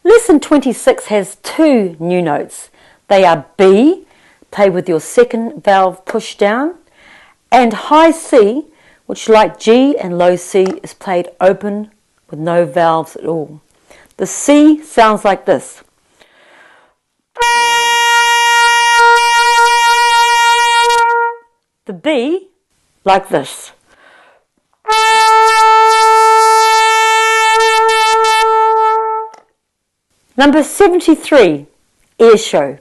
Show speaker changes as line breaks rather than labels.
Lesson 26 has two new notes. They are B, played with your second valve pushed down, and high C, which like G and low C is played open with no valves at all. The C sounds like this. The B, like this. Number 73, Airshow.